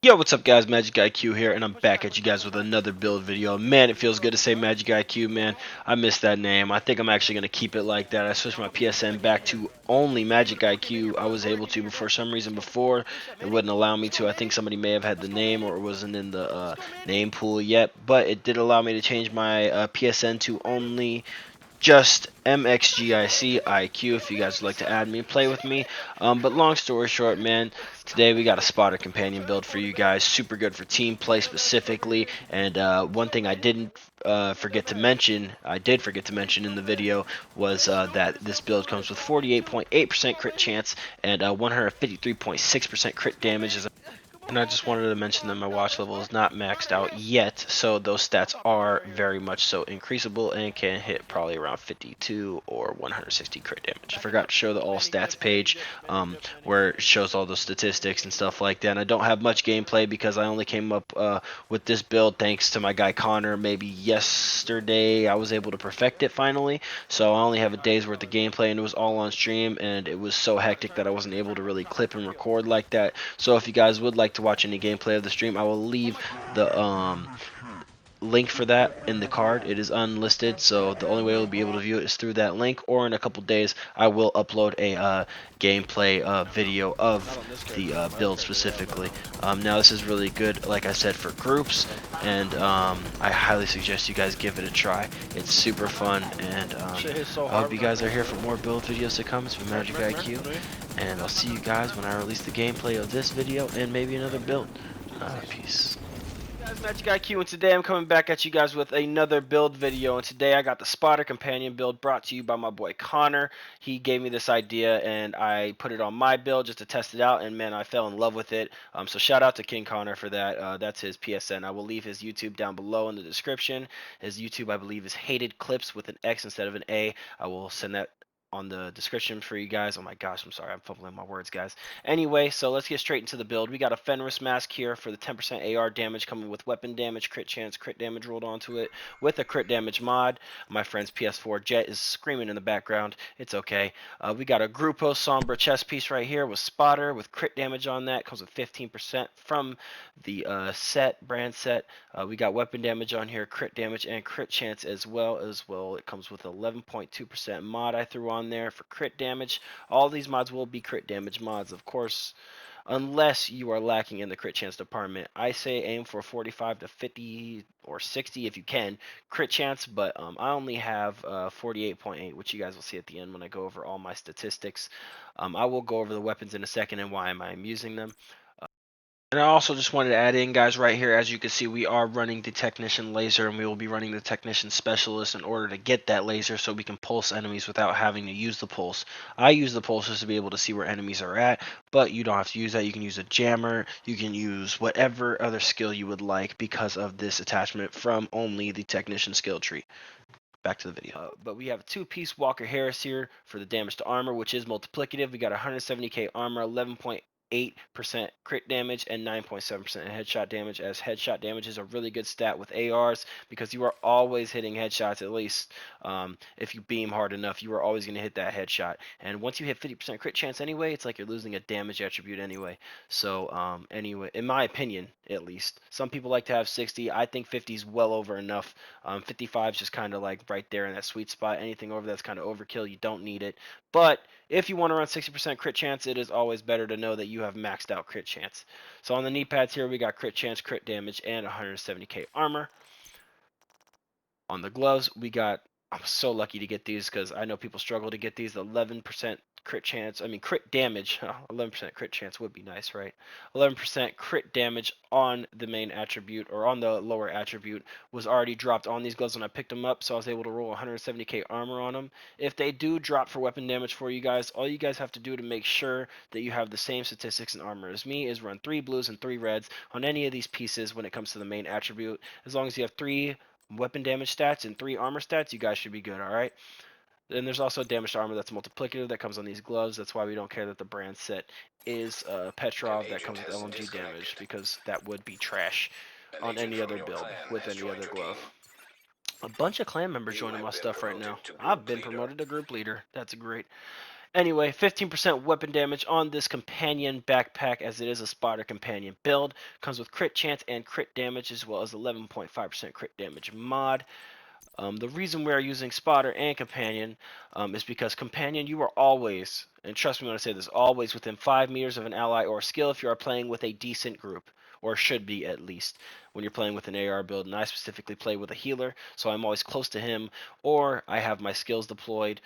Yo, what's up guys, MxgicIQ here, and I'm back at you guys with another build video. Man, it feels good to say MxgicIQ, man. I miss that name. I think I'm actually going to keep it like that. I switched my PSN back to only MxgicIQ. I was able to, but for some reason before, it wouldn't allow me to. I think somebody may have had the name or it wasn't in the name pool yet, but it did allow me to change my PSN to only just MxgicIQ if you guys would like to add me, play with me. But long story short, man, today we got a spotter companion build for you guys. Super good for team play specifically. And one thing I didn't forget to mention, I did forget to mention in the video, was that this build comes with 48.8% crit chance and 153.6% crit damage. And I just wanted to mention that my watch level is not maxed out yet, so those stats are very much so increasable and can hit probably around 52 or 160 crit damage. I forgot to show the all stats page where it shows all the statistics and stuff like that. And I don't have much gameplay because I only came up with this build thanks to my guy Connor. Maybe yesterday I was able to perfect it finally, so I only have a day's worth of gameplay, and it was all on stream, and it was so hectic that I wasn't able to really clip and record like that. So if you guys would like to watch any gameplay of the stream, I will leave the link for that in the card. It is unlisted, so the only way you'll be able to view it is through that link, or in a couple days I will upload a gameplay video of the build specifically. Now this is really good, like I said, for groups, and I highly suggest you guys give it a try. It's super fun, and I hope you guys are here for more build videos to come. It's been MxgicIQ, and I'll see you guys when I release the gameplay of this video and maybe another build. Peace. Guys, MxgicIQ, and today I'm coming back at you guys with another build video. And today I got the spotter companion build brought to you by my boy Connor. He gave me this idea and I put it on my build just to test it out, and man, I fell in love with it. So shout out to King Connor for that. That's his PSN. I will leave his YouTube down below in the description. His YouTube, I believe, is Hated Clips with an X instead of an A. I will send that on the description for you guys. Oh my gosh, I'm sorry, I'm fumbling my words, guys. Anyway, so let's get straight into the build. We got a Fenris mask here for the 10% AR damage, coming with weapon damage, crit chance, crit damage rolled onto it with a crit damage mod. My friend's PS4 Jet is screaming in the background. It's okay. We got a Grupo Sombra chest piece right here with spotter with crit damage on that. Comes with 15% from the brand set. We got weapon damage on here, crit damage, and crit chance as well. It comes with 11.2% mod I threw on there for crit damage. All these mods will be crit damage mods, of course, unless you are lacking in the crit chance department. I say aim for 45 to 50 or 60 if you can crit chance, but I only have 48.8, which you guys will see at the end when I go over all my statistics. I will go over the weapons in a second and why I'm using them. And I also just wanted to add in, guys, right here, as you can see, we are running the Technician Laser, and we will be running the Technician Specialist in order to get that laser so we can pulse enemies without having to use the pulse. I use the pulse just to be able to see where enemies are at, but you don't have to use that. You can use a jammer, you can use whatever other skill you would like because of this attachment from only the Technician skill tree. Back to the video. But we have a two-piece Walker Harris here for the damage to armor, which is multiplicative. We got 170k armor, 11.8% crit damage, and 9.7% headshot damage, as headshot damage is a really good stat with ARs because you are always hitting headshots. At least if you beam hard enough, you are always going to hit that headshot. And once you hit 50% crit chance anyway, it's like you're losing a damage attribute anyway. So anyway, in my opinion, at least, some people like to have 60. I think 50 is well over enough. 55 is just kind of like right there in that sweet spot. Anything over that's kind of overkill. You don't need it. But if you want to run 60% crit chance, it is always better to know that you have maxed out crit chance. So on the knee pads here, we got crit chance, crit damage, and 170k armor. On the gloves, we got, I'm so lucky to get these because I know people struggle to get these. 11% crit chance, crit damage. 11% crit chance would be nice, right? 11% crit damage on the main attribute, or on the lower attribute, was already dropped on these gloves when I picked them up, so I was able to roll 170k armor on them. If they do drop for weapon damage for you guys, all you guys have to do to make sure that you have the same statistics and armor as me is run 3 blues and 3 reds on any of these pieces when it comes to the main attribute. As long as you have 3 weapon damage stats and 3 armor stats, you guys should be good, alright? Then there's also damage to armor that's multiplicative that comes on these gloves. That's why we don't care that the brand set is Petrov that comes with LMG damage, because that would be trash on any other build with any other glove. A bunch of clan members joining my stuff right now. I've been promoted to group leader. That's great. Anyway, 15% weapon damage on this companion backpack, as it is a spotter companion build. Comes with crit chance and crit damage, as well as 11.5% crit damage mod. The reason we are using spotter and companion is because companion, you are always, and trust me when I say this, always within 5 meters of an ally or skill if you are playing with a decent group, or should be at least when you're playing with an AR build. And I specifically play with a healer, so I'm always close to him, or I have my skills deployed.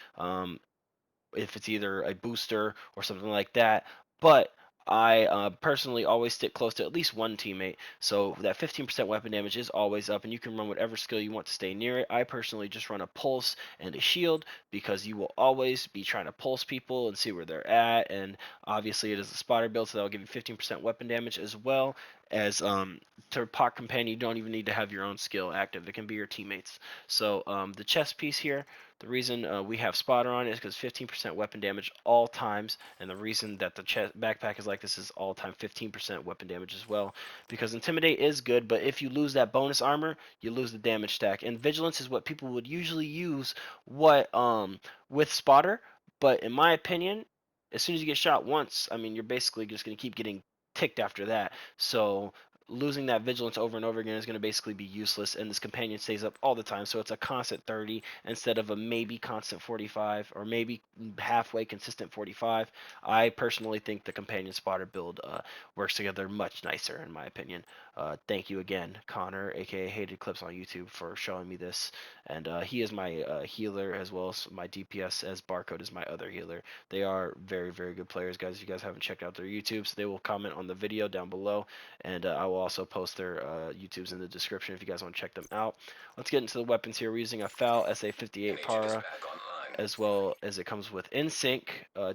If it's either a booster or something like that. But I personally always stick close to at least one teammate, so that 15% weapon damage is always up, and you can run whatever skill you want to stay near it. I personally just run a pulse and a shield because you will always be trying to pulse people and see where they're at, and obviously it is a spotter build, so that'll give you 15% weapon damage as well as to pot companion. You don't even need to have your own skill active; it can be your teammates. So the chest piece here. The reason we have spotter on it is because 15% weapon damage all times, and the reason that the backpack is like this is all time 15% weapon damage as well. Because intimidate is good, but if you lose that bonus armor, you lose the damage stack. And vigilance is what people would usually use with spotter, but in my opinion, as soon as you get shot once, I mean you're basically just gonna keep getting ticked after that. So losing that vigilance over and over again is going to basically be useless, and this companion stays up all the time, so it's a constant 30 instead of a maybe constant 45 or maybe halfway consistent 45. I personally think the companion spotter build works together much nicer in my opinion. Thank you again, Connor, aka Hated Clips on YouTube, for showing me this, and he is my healer as well as my DPS, as Barcode is my other healer. They are very, very good players, guys. If you guys haven't checked out their YouTubes, they will comment on the video down below, and I will also post their YouTubes in the description if you guys want to check them out. Let's get into the weapons here. We're using a FAL SA58 Para, as well as it comes with InSync,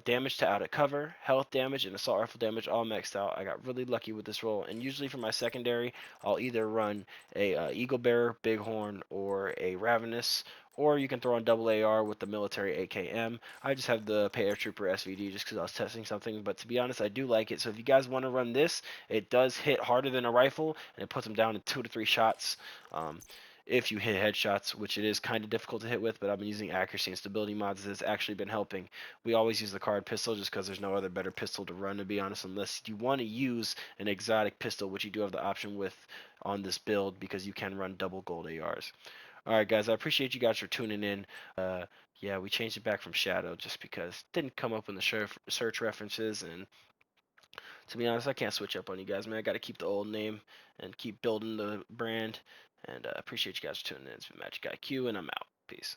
damage to out of cover, health damage, and assault rifle damage all maxed out. I got really lucky with this roll, and usually for my secondary, I'll either run a Eagle Bearer, Bighorn, or a Ravenous, or you can throw on double AR with the military AKM. I just have the Paratrooper SVD just because I was testing something, but to be honest, I do like it. So if you guys want to run this, it does hit harder than a rifle, and it puts them down in 2 to 3 shots. If you hit headshots, which it is kind of difficult to hit with, but I've been using accuracy and stability mods that's actually been helping. We always use the card pistol just because there's no other better pistol to run, to be honest, unless you want to use an exotic pistol, which you do have the option with on this build because you can run double gold ARs. Alright guys, I appreciate you guys for tuning in. Yeah, we changed it back from Shadow just because it didn't come up in the search references, and to be honest, I can't switch up on you guys, man. I got to keep the old name and keep building the brand. And appreciate you guys for tuning in. It's been MxgicIQ, and I'm out. Peace.